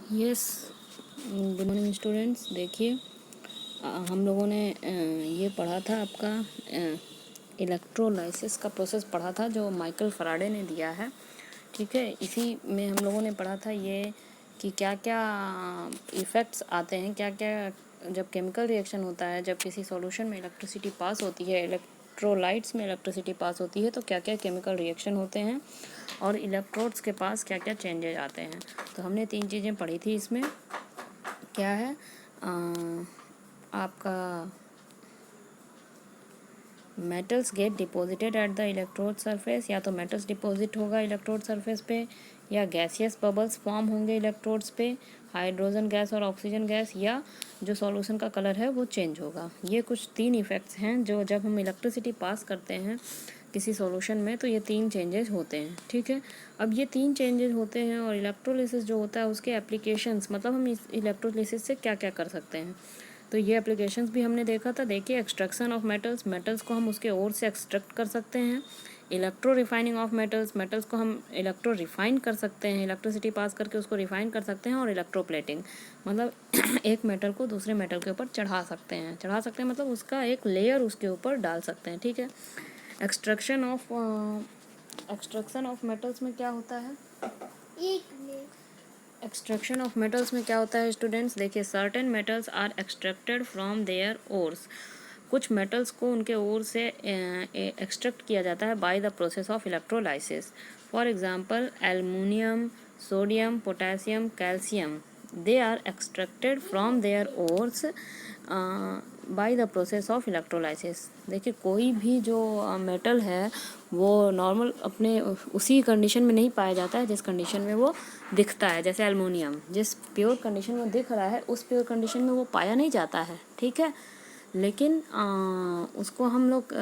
Yes, good morning students. देखिए, हम लोगों ने ये पढ़ा था आपका इलेक्ट्रोलाइसिस का प्रोसेस पढ़ा था जो माइकल फराडे ने दिया है। ठीक है, इसी में हम लोगों ने पढ़ा था ये कि क्या क्या इफ़ेक्ट्स आते हैं, क्या क्या जब केमिकल रिएक्शन होता है, जब किसी सॉल्यूशन में इलेक्ट्रिसिटी पास होती है, इलेक्ट्रोलाइट्स में इलेक्ट्रिसिटी पास होती है, तो क्या क्या केमिकल रिएक्शन होते हैं और इलेक्ट्रोड्स के पास क्या क्या चेंजेज आते हैं। तो हमने 3 चीज़ें पढ़ी थी इसमें। क्या है आपका metals get deposited at the electrode surface, या तो मेटल्स डिपॉजिट होगा इलेक्ट्रोड सरफेस पे, या गैसियस बबल्स फॉर्म होंगे इलेक्ट्रोड्स पे, हाइड्रोजन गैस और ऑक्सीजन गैस, या जो सॉल्यूशन का कलर है वो चेंज होगा। ये कुछ 3 इफ़ेक्ट्स हैं जो जब हम इलेक्ट्रिसिटी पास करते हैं किसी सॉल्यूशन में तो ये 3 चेंजेस होते हैं। ठीक है, अब ये 3 चेंजेस होते हैं और इलेक्ट्रोलिसिस जो होता है उसके एप्लीकेशंस, मतलब हम इस इलेक्ट्रोलिसिस से क्या क्या कर सकते हैं, तो ये एप्लीकेशंस भी हमने देखा था। देखिए, एक्सट्रैक्शन ऑफ मेटल्स, मेटल्स को हम उसके ओर से एक्सट्रैक्ट कर सकते हैं। Electro refining of metals, metals को हम इलेक्ट्रो रिफाइन कर सकते हैं, इलेक्ट्रिसिटी पास करके उसको रिफाइन कर सकते हैं। और इलेक्ट्रोप्लेटिंग, मतलब एक मेटल को दूसरे मेटल के ऊपर चढ़ा सकते हैं मतलब उसका एक लेयर उसके ऊपर डाल सकते हैं। ठीक है, एक्सट्रैक्शन ऑफ मेटल्स में क्या होता है, एक्सट्रैक्शन ऑफ मेटल्स में क्या होता है स्टूडेंट्स? देखिए, certain metals are extracted from their ores, कुछ मेटल्स को उनके ओर से एक्सट्रैक्ट किया जाता है by the process of electrolysis. For example, aluminium, sodium, potassium, calcium, they are extracted from their ores by the process of electrolysis. देखिए, कोई भी जो मेटल है वो नॉर्मल अपने उसी कंडीशन में नहीं पाया जाता है जिस कंडीशन में वो दिखता है। जैसे एल्युमिनियम जिस प्योर कंडीशन में दिख रहा है उस प्योर कंडीशन में वो पाया नहीं जाता है। ठीक है, लेकिन उसको हम लोग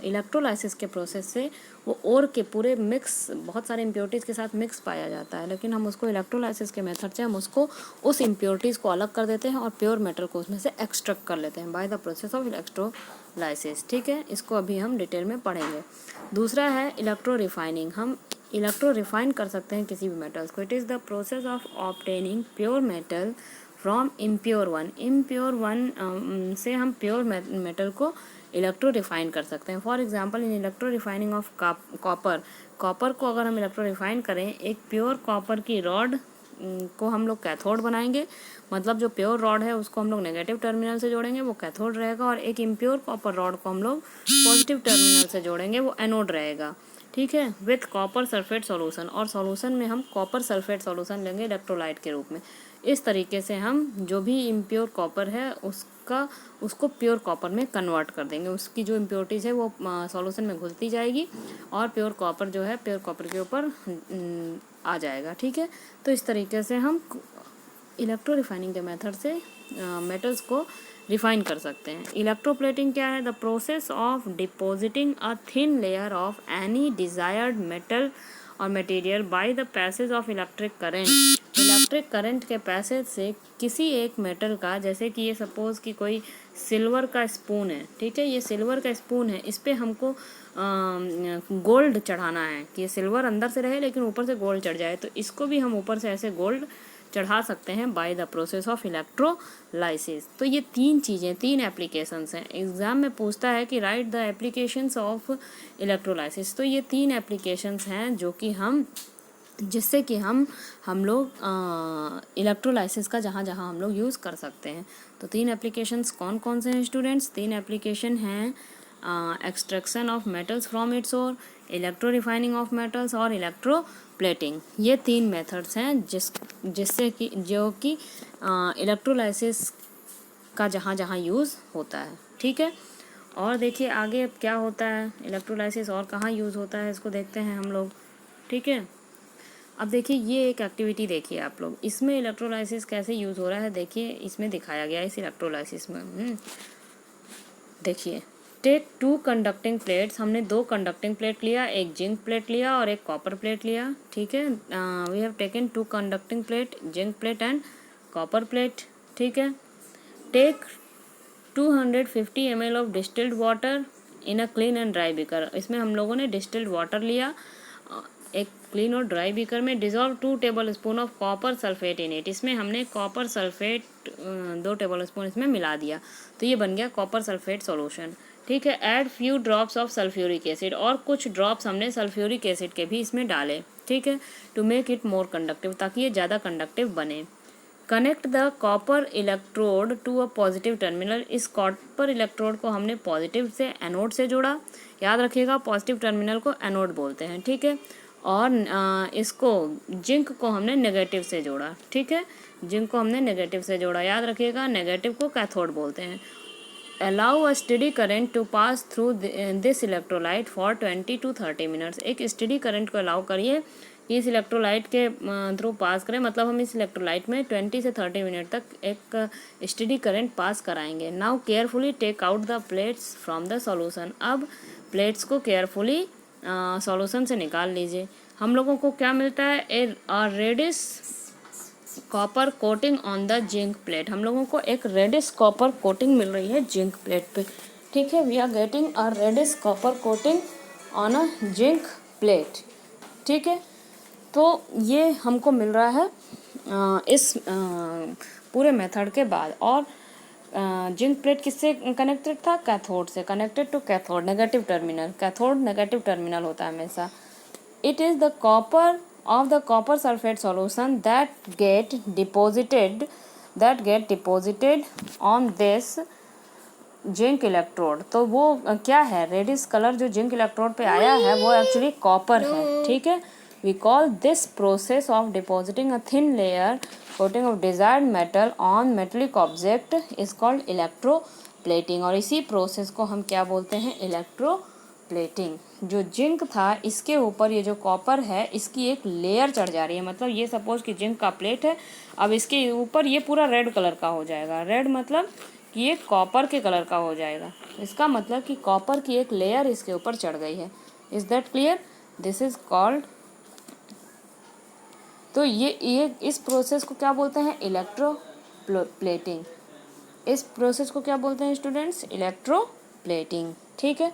इलेक्ट्रोलाइसिस के प्रोसेस से वो ओर के पूरे मिक्स, बहुत सारे इम्प्योरिटीज़ के साथ मिक्स पाया जाता है, लेकिन हम उसको इलेक्ट्रोलाइसिस के मेथड से हम उसको उस इम्प्योरिटीज़ को अलग कर देते हैं और प्योर मेटल को उसमें से एक्सट्रैक्ट कर लेते हैं bye the process of electrolysis. ठीक है, इसको अभी हम डिटेल में पढ़ेंगे। दूसरा है इलेक्ट्रो रिफाइनिंग, हम इलेक्ट्रो रिफाइन कर सकते हैं किसी भी मेटल्स को। It is the process of obtaining pure metal from impure one, impure one से हम प्योर मेटल को इलेक्ट्रो रिफाइन कर सकते हैं। For example, in electro refining of copper, copper को अगर हम इलेक्ट्रो रिफाइन करें, एक प्योर कॉपर की रॉड को हम लोग कैथोड बनाएंगे, मतलब जो प्योर रॉड है उसको हम लोग नेगेटिव टर्मिनल से जोड़ेंगे, वो कैथोड रहेगा, और एक इम्प्योर कॉपर रॉड को हम लोग पॉजिटिव टर्मिनल से जोड़ेंगे, वो एनोड रहेगा। ठीक है, विथ कॉपर सल्फेट सॉल्यूशन, और सॉल्यूशन में हम कॉपर सल्फेट सॉल्यूशन लेंगे इलेक्ट्रोलाइट के रूप में। इस तरीके से हम जो भी इम्प्योर कॉपर है उसको प्योर कॉपर में कन्वर्ट कर देंगे, उसकी जो इम्प्योरिटीज़ है वो सॉल्यूशन में घुलती जाएगी और प्योर कॉपर जो है प्योर कॉपर के ऊपर आ जाएगा। ठीक है, तो इस तरीके से हम इलेक्ट्रो रिफाइनिंग के मेथड से मेटल्स को रिफाइन कर सकते हैं। इलेक्ट्रोप्लेटिंग क्या है? The process of depositing a thin layer of any desired metal और material by the passage of electric current. Electric current के पैसेज से किसी एक मेटल का, जैसे कि ये सपोज कि कोई सिल्वर का स्पून है, ठीक है, ये सिल्वर का स्पून है, इस पे हमको गोल्ड चढ़ाना है कि ये सिल्वर अंदर से रहे लेकिन ऊपर से गोल्ड चढ़ जाए, तो इसको भी हम ऊपर से ऐसे गोल्ड चढ़ा सकते हैं bye the process of electrolysis. तो ये 3 चीज़ें, 3 एप्लीकेशंस हैं। एग्जाम में पूछता है कि right the applications of electrolysis, तो ये 3 एप्लीकेशंस हैं जो कि जिससे कि हम लोग इलेक्ट्रोलाइसिस का जहाँ जहाँ हम लोग यूज़ कर सकते हैं। तो 3 एप्लीकेशंस कौन कौन से हैं स्टूडेंट्स? 3 एप्लीकेशन हैं, extraction of metals from its ore, electro refining of metals और इलेक्ट्रो प्लेटिंग। ये 3 मेथड्स हैं जिससे कि जो कि इलेक्ट्रोलाइसिस का जहाँ जहाँ यूज़ होता है। ठीक है, और देखिए आगे अब क्या होता है, इलेक्ट्रोलाइसिस और कहाँ यूज़ होता है इसको देखते हैं हम लोग। ठीक है, अब देखिए ये एक एक्टिविटी देखिए आप लोग, इसमें इलेक्ट्रोलाइसिस कैसे यूज़ हो रहा है देखिए, इसमें दिखाया गया है इस इलेक्ट्रोलाइसिस में। देखिए, टेक 2 कंडक्टिंग प्लेट्स, हमने 2 कंडक्टिंग प्लेट लिया, एक जिंक प्लेट लिया और एक कॉपर प्लेट लिया। ठीक है, we have taken 2 conducting plate, zinc plate and copper plate. ठीक है, take 250 ml of distilled water in a clean and dry beaker, इसमें हम लोगों ने डिस्टिल्ड वाटर लिया, एक क्लीन और ड्राई बीकर में dissolve 2 table spoon of copper sulphate in it. इसमें हमने कॉपर सल्फेट 2 टेबल स्पून इसमें मिला दिया, तो ये बन गया कॉपर सल्फेट सॉल्यूशन। ठीक है। Add few drops of sulphuric acid, और कुछ ड्रॉप्स हमने सल्फ्यूरिक एसिड के भी इसमें डाले। ठीक है। To make it more conductive, ताकि ये ज़्यादा कंडक्टिव बने। Connect the copper electrode to a positive terminal. इस कॉपर इलेक्ट्रोड को हमने पॉजिटिव से एनोड से जोड़ा। याद रखिएगा, पॉजिटिव टर्मिनल को एनोड बोलते हैं। ठीक है। और इसको जिंक को हमने नेगेटिव से जोड़ा। ठीक है। जिंक को हमने नेगेटिव से जोड़ा, याद रखिएगा, नेगेटिव को कैथोड बोलते हैं। Allow a steady current to pass through this electrolyte for 20 to 30 minutes. एक स्टेडी करंट को अलाउ करिए कि इस इलेक्ट्रोलाइट के थ्रू पास करें, मतलब हम इस इलेक्ट्रोलाइट में 20 से 30 मिनट तक एक स्टेडी करंट पास कराएंगे। Now carefully take out the plates from the solution. अब प्लेट्स को केयरफुली सॉल्यूशन से निकाल लीजिए। हम लोगों को क्या मिलता है? A reddish copper coating on the zinc plate. हम लोगों को एक रेडिश कॉपर कोटिंग मिल रही है जिंक प्लेट पे। ठीक है। We are getting a reddish copper coating on a zinc plate. ठीक है। तो ये हमको मिल रहा है इस पूरे मेथड के बाद। और जिंक प्लेट किससे कनेक्टेड था? कैथोड से। Connected to cathode, negative terminal. Cathode negative terminal होता है हमेशा। It is the copper of the copper sulfate solution that get deposited on this zinc electrode. तो वो क्या है? रेडिश कलर जो जिंक इलेक्ट्रोड पे आया है वो एक्चुअली कॉपर है। ठीक है। We call this process of depositing a thin layer coating of desired metal on metallic object is called electroplating. और इसी प्रोसेस को हम क्या बोलते हैं? इलेक्ट्रोप्लेटिंग। जो जिंक था इसके ऊपर ये जो कॉपर है इसकी एक लेयर चढ़ जा रही है। मतलब ये सपोज कि जिंक का प्लेट है, अब इसके ऊपर ये पूरा रेड कलर का हो जाएगा। रेड मतलब कि ये कॉपर के कलर का हो जाएगा। इसका मतलब कि कॉपर की एक लेयर इसके ऊपर चढ़ गई है। Is that clear? This is called. तो ये इस प्रोसेस को क्या बोलते हैं? इलेक्ट्रोप्लेटिंग। इस प्रोसेस को क्या बोलते हैं स्टूडेंट्स? इलेक्ट्रोप्लेटिंग। ठीक है।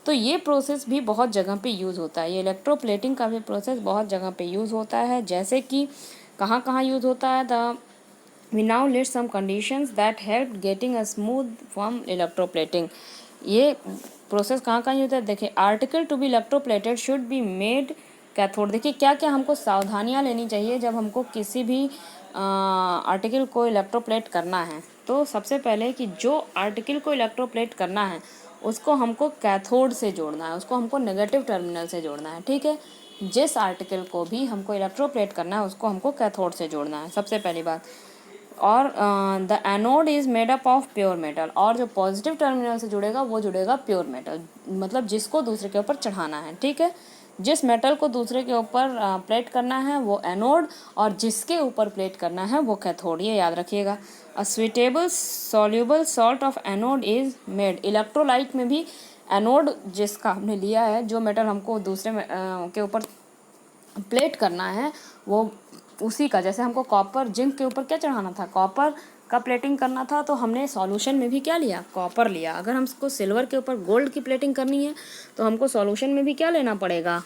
तो ये प्रोसेस भी बहुत जगह पे यूज़ होता है। ये इलेक्ट्रोप्लेटिंग का भी प्रोसेस बहुत जगह पे यूज़ होता है। जैसे कि कहाँ कहाँ यूज़ होता है? We now list some conditions that help getting a smooth form electroplating। ये प्रोसेस कहाँ कहाँ यूज है? देखिए, article to be electroplated should be made cathode. देखिए क्या क्या हमको सावधानियाँ लेनी चाहिए जब हमको किसी भी आर्टिकल को इलेक्ट्रोप्लेट करना है। तो सबसे पहले कि जो आर्टिकल को इलेक्ट्रोप्लेट करना है उसको हमको कैथोड से जोड़ना है, उसको हमको नेगेटिव टर्मिनल से जोड़ना है। ठीक है। जिस आर्टिकल को भी हमको इलेक्ट्रोप्लेट करना है उसको हमको कैथोड से जोड़ना है, सबसे पहली बात। और the anode is made up of pure metal. और जो पॉजिटिव टर्मिनल से जुड़ेगा वो जुड़ेगा प्योर मेटल, मतलब जिसको दूसरे के ऊपर चढ़ाना है। ठीक है। जिस मेटल को दूसरे के ऊपर प्लेट करना है वो एनोड, और जिसके ऊपर प्लेट करना है वो कैथोड। ये याद रखिएगा। A suitable soluble salt of anode is made. Electrolyte में भी एनोड जिसका हमने लिया है, जो मेटल हमको दूसरे के ऊपर प्लेट करना है, वो उसी का, जैसे हमको कॉपर जिंक के ऊपर क्या चढ़ाना था? कॉपर का प्लेटिंग करना था, तो हमने सॉल्यूशन में भी क्या लिया? कॉपर लिया। अगर हमको सिल्वर के ऊपर गोल्ड की प्लेटिंग करनी है तो हमको सॉल्यूशन में भी क्या लेना पड़ेगा?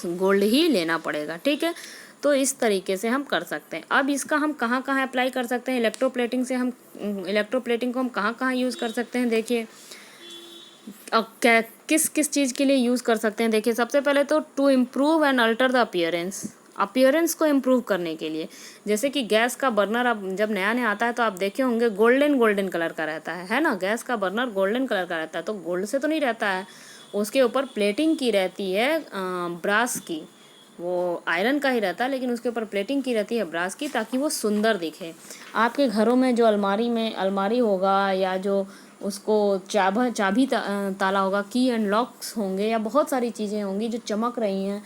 गोल्ड ही लेना पड़ेगा। ठीक है। तो इस तरीके से हम कर सकते हैं। अब इसका हम कहाँ कहाँ अप्लाई कर सकते हैं? इलेक्ट्रोप्लेटिंग से हम इलेक्ट्रोप्लेटिंग को हम कहाँ कहाँ यूज़ कर सकते हैं? देखिए किस किस चीज़ के लिए यूज़ कर सकते हैं? देखिए सबसे पहले तो to improve and alter the appearance को इम्प्रूव करने के लिए। जैसे कि गैस का बर्नर अब जब नया नया आता है तो आप देखे होंगे गोल्डन कलर का रहता है ना? गैस का बर्नर गोल्डन कलर का रहता है, तो गोल्ड से तो नहीं रहता है, उसके ऊपर प्लेटिंग की रहती है ब्रास की। वो आयरन का ही रहता है लेकिन उसके ऊपर प्लेटिंग की रहती है ब्रास की, ताकि वो सुंदर दिखे। आपके घरों में जो अलमारी होगा, या जो उसको चाबी ताला होगा, की एंड लॉक्स होंगे, या बहुत सारी चीज़ें होंगी जो चमक रही हैं,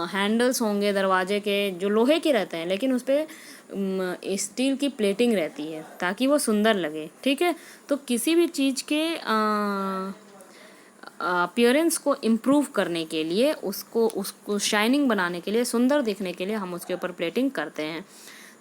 हैंडल्स होंगे दरवाजे के जो लोहे के रहते हैं लेकिन उस पर स्टील की प्लेटिंग रहती है ताकि वो सुंदर लगे। ठीक है। तो किसी भी चीज़ के अपीयरेंस को इम्प्रूव करने के लिए, उसको शाइनिंग बनाने के लिए, सुंदर दिखने के लिए हम उसके ऊपर प्लेटिंग करते हैं।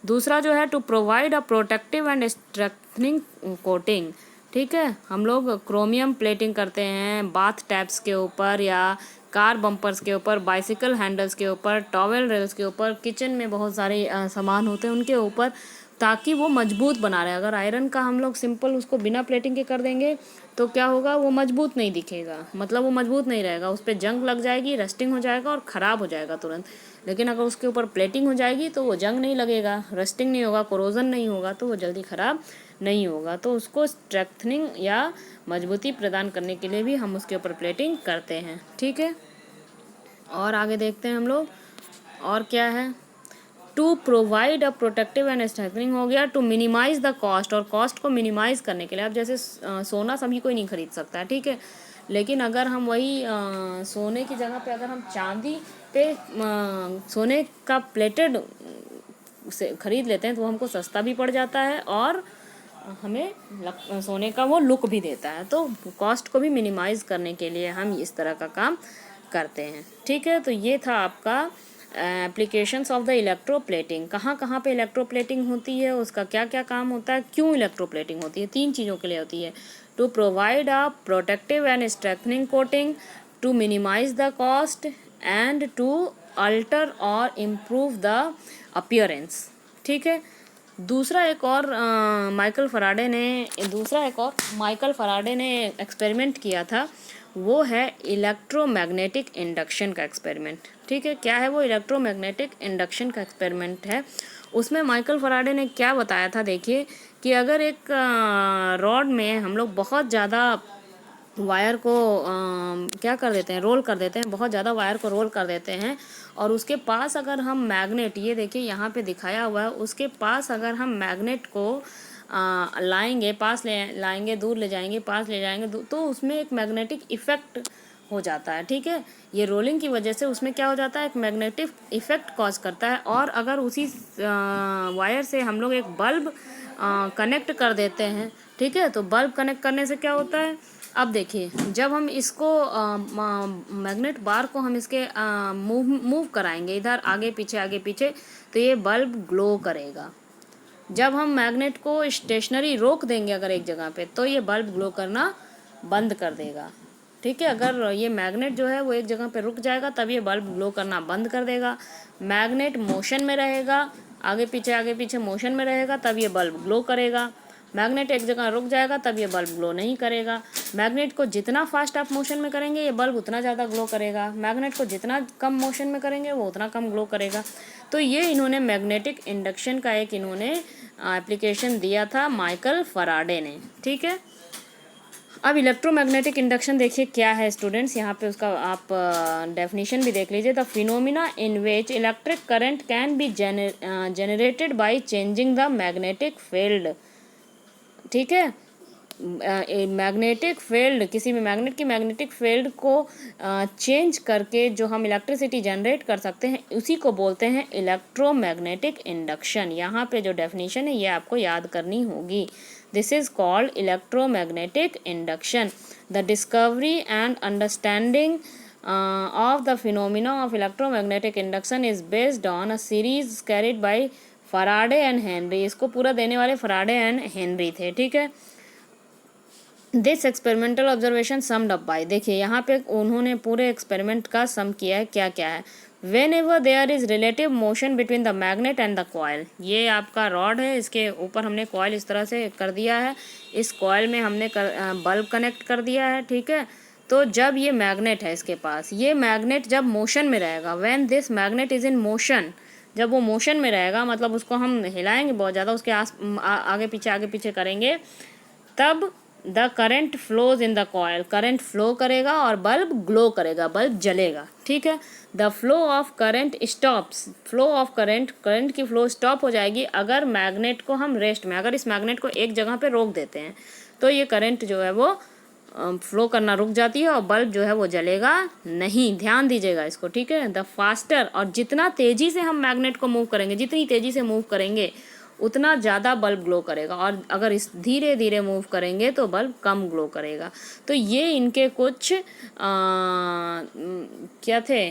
दूसरा जो है to provide a protective and strengthening coating. ठीक है। हम लोग क्रोमियम प्लेटिंग करते हैं बाथ टैप्स के ऊपर, या कार बम्पर्स के ऊपर, बाइसिकल हैंडल्स के ऊपर, टॉवेल रेल्स के ऊपर, किचन में बहुत सारे सामान होते हैं उनके ऊपर, ताकि वो मजबूत बना रहे। अगर आयरन का हम लोग सिंपल उसको बिना प्लेटिंग के कर देंगे तो क्या होगा, वो मजबूत नहीं दिखेगा, मतलब वो मजबूत नहीं रहेगा, उस पर जंग लग जाएगी, रस्टिंग हो जाएगा और ख़राब हो जाएगा तुरंत। लेकिन अगर उसके ऊपर प्लेटिंग हो जाएगी तो वो जंग नहीं लगेगा, रस्टिंग नहीं होगा, कोरोजन नहीं होगा, तो वो जल्दी ख़राब नहीं होगा। तो उसको स्ट्रेंथनिंग या मजबूती प्रदान करने के लिए भी हम उसके ऊपर प्लेटिंग करते हैं। ठीक है, और आगे देखते हैं हम लोग और क्या है। To provide a protective and strengthening हो गया। टू मिनिमाइज द कॉस्ट, और कॉस्ट को मिनिमाइज करने के लिए, अब जैसे सोना सभी कोई नहीं खरीद सकता है, ठीक है, लेकिन अगर हम वही सोने की जगह पे अगर हम चांदी पे सोने का प्लेटेड से खरीद लेते हैं तो हमको सस्ता भी पड़ जाता है और हमें सोने का वो लुक भी देता है। तो कॉस्ट को भी मिनिमाइज करने के लिए हम इस तरह का काम करते हैं। ठीक है, तो ये था आपका एप्लीकेशंस ऑफ द इलेक्ट्रोप्लेटिंग। कहाँ कहाँ पे इलेक्ट्रोप्लेटिंग होती है, उसका क्या क्या काम होता है, क्यों इलेक्ट्रोप्लेटिंग होती है, 3 चीज़ों के लिए होती है। To provide a protective and strengthening coating, to minimise the cost and to alter और इम्प्रूव द अपीयरेंस। ठीक है, दूसरा एक और माइकल फराडे ने एक्सपेरिमेंट किया था, वो है इलेक्ट्रोमैग्नेटिक इंडक्शन का एक्सपेरिमेंट। ठीक है, क्या है वो इलेक्ट्रोमैग्नेटिक इंडक्शन का एक्सपेरिमेंट है। उसमें माइकल फराडे ने क्या बताया था, देखिए कि अगर एक रॉड में हम लोग बहुत ज़्यादा वायर को क्या कर देते हैं, रोल कर देते हैं, बहुत ज़्यादा वायर को रोल कर देते हैं, और उसके पास अगर हम मैग्नेट, ये देखिए यहाँ पे दिखाया हुआ है, उसके पास अगर हम मैग्नेट को लाएंगे, पास ले लाएंगे, दूर ले जाएंगे, पास ले जाएंगे, तो उसमें एक मैग्नेटिक इफ़ेक्ट हो जाता है। ठीक है, ये रोलिंग की वजह से उसमें क्या हो जाता है, एक मैग्नेटिक इफ़ेक्ट कॉज करता है। और अगर उसी वायर से हम लोग एक बल्ब कनेक्ट कर देते हैं, ठीक है, तो बल्ब कनेक्ट करने से क्या होता है, अब देखिए जब हम इसको मैग्नेट बार को हम इसके मूव कराएंगे इधर आगे पीछे, तो ये बल्ब ग्लो करेगा। जब हम मैग्नेट को स्टेशनरी रोक देंगे अगर एक जगह पे, तो ये बल्ब ग्लो करना बंद कर देगा। ठीक है, अगर ये मैग्नेट जो है वो एक जगह पे रुक जाएगा तब ये बल्ब ग्लो करना बंद कर देगा। मैग्नेट मोशन में रहेगा, आगे पीछे मोशन में रहेगा, तब ये बल्ब ग्लो करेगा। मैग्नेट एक जगह रुक जाएगा तब ये बल्ब ग्लो नहीं करेगा। मैग्नेट को जितना फास्ट आप मोशन में करेंगे ये बल्ब उतना ज़्यादा ग्लो करेगा, मैग्नेट को जितना कम मोशन में करेंगे वो उतना कम ग्लो करेगा। तो ये इन्होंने मैग्नेटिक इंडक्शन का एक इन्होंने एप्लीकेशन दिया था माइकल फराडे ने। ठीक है, अब इलेक्ट्रोमैग्नेटिक इंडक्शन देखिए क्या है स्टूडेंट्स, यहाँ पे उसका आप डेफिनेशन भी देख लीजिए। The phenomena in which electric current can be generated by changing the magnetic field. ठीक है, मैग्नेटिक फील्ड, किसी भी मैग्नेट की मैग्नेटिक फील्ड को चेंज करके जो हम इलेक्ट्रिसिटी जनरेट कर सकते हैं उसी को बोलते हैं इलेक्ट्रोमैग्नेटिक इंडक्शन। यहाँ पे जो डेफिनेशन है ये आपको याद करनी होगी। This is called electromagnetic induction. The discovery and understanding of the phenomena of electromagnetic induction is based on a series carried by Faraday and Henry. इसको पूरा देने वाले फराडे एंड हेनरी थे। ठीक है, this experimental observation summed up by, देखिए यहाँ पे उन्होंने पूरे एक्सपेरिमेंट का सम किया है, क्या क्या है। Whenever there is relative motion between the magnet and the coil, ये आपका रॉड है, इसके ऊपर हमने कॉयल इस तरह से कर दिया है, इस कॉयल में हमने बल्ब कनेक्ट कर दिया है। ठीक है, तो जब ये मैग्नेट है इसके पास, ये मैग्नेट जब मोशन में रहेगा, when this magnet is in motion, जब वो मोशन में रहेगा मतलब उसको हम हिलाएंगे बहुत ज़्यादा, उसके आगे पीछे करेंगे, तब the current flows in the coil, current flow करेगा और बल्ब ग्लो करेगा, बल्ब जलेगा। ठीक है, the flow of current stops, flow of current की फ्लो स्टॉप हो जाएगी अगर मैग्नेट को हम रेस्ट में, अगर इस मैग्नेट को एक जगह पे रोक देते हैं तो ये करंट जो है वो फ्लो करना रुक जाती है और बल्ब जो है वो जलेगा नहीं। ध्यान दीजिएगा इसको। ठीक है, द फास्टर, और जितना तेज़ी से हम मैग्नेट को मूव करेंगे, जितनी तेज़ी से मूव करेंगे उतना ज़्यादा बल्ब ग्लो करेगा, और अगर इस धीरे धीरे मूव करेंगे तो बल्ब कम ग्लो करेगा। तो ये इनके कुछ क्या थे,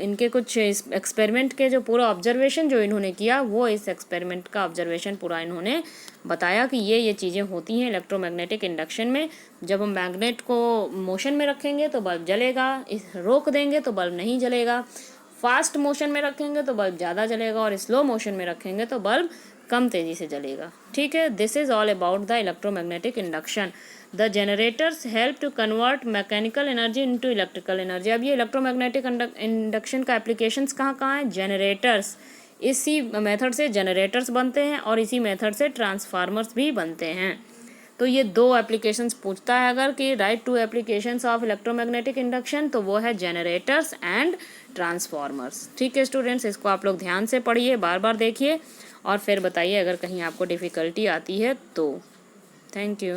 इनके कुछ एक्सपेरिमेंट के जो पूरा ऑब्जर्वेशन जो इन्होंने किया, वो इस एक्सपेरिमेंट का ऑब्जर्वेशन पूरा इन्होंने बताया कि ये चीज़ें होती हैं इलेक्ट्रोमैग्नेटिक इंडक्शन में। जब हम मैग्नेट को मोशन में रखेंगे तो बल्ब जलेगा, रोक देंगे तो बल्ब नहीं जलेगा, फास्ट मोशन में रखेंगे तो बल्ब ज़्यादा जलेगा, और स्लो मोशन में रखेंगे तो बल्ब कम तेज़ी से जलेगा। ठीक है, this is all about the electromagnetic induction. The generators help to convert mechanical energy into electrical energy. अब ये इलेक्ट्रोमैग्नेटिक इंडक्शन का एप्लीकेशंस कहाँ कहाँ हैं? जनरेटर्स, इसी मेथड से जनरेटर्स बनते हैं और इसी मेथड से ट्रांसफार्मर्स भी बनते हैं। तो ये दो एप्लीकेशंस पूछता है अगर कि write two applications of electromagnetic induction, तो वो है जनरेटर्स एंड ट्रांसफार्मर्स। ठीक है स्टूडेंट्स, इसको आप लोग ध्यान से पढ़िए, बार बार देखिए और फिर बताइए अगर कहीं आपको डिफ़िकल्टी आती है तो। Thank you.